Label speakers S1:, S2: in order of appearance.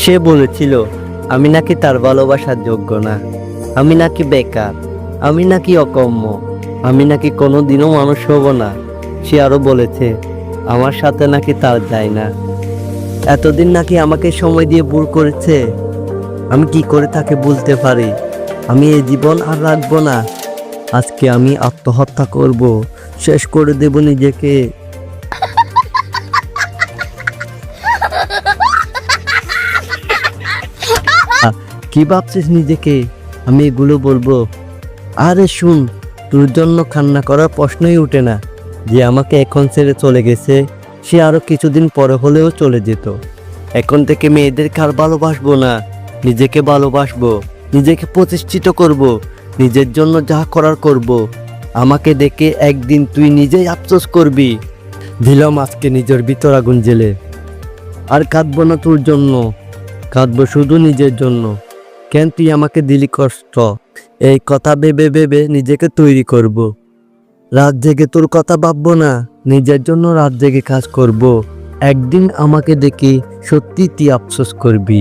S1: সে বলেছিল আমি নাকি তার ভালোবাসার যোগ্য না, আমি নাকি বেকার, আমি নাকি অকম্য, আমি নাকি কোনোদিনও মানুষ হব না। সে আরো বলেছে আমার সাথে নাকি তার যায় না। এতদিন নাকি আমাকে সময় দিয়ে ভুল করেছে। আমি কি করে তাকে বলতে পারি আমি এই জীবন আর রাখবো না? আজকে আমি আত্মহত্যা করব, শেষ করে দেব নিজেকে। কি ভাবছিস নিজেকে আমি এগুলো বলবো? আরে শুন, তোর জন্য কান্না করার প্রশ্নই ওঠে না। যে আমাকে এখন ছেড়ে চলে গেছে সে আরো কিছুদিন পরে হলেও চলে যেত। এখন থেকে মেয়েদেরকে আর ভালোবাসবো না, নিজেকে ভালোবাসবো, নিজেকে প্রতিষ্ঠিত করব, নিজের জন্য যা করার করব। আমাকে দেখে একদিন তুই নিজেই আফসোস করবি। দিলাম আজকে নিজের ভিতর আগুন জেলে। আর কাঁদবো না তোর জন্য, কাঁদবো শুধু নিজের জন্য। কেন তুই আমাকে দিলি কষ্ট? এই কথা ভেবে ভেবে নিজেকে তৈরি করব। রাত জেগে তোর কথা ভাববো না, নিজের জন্য রাত জেগে কাজ করব। একদিন আমাকে দেখে সত্যি তুই আফসোস করবি।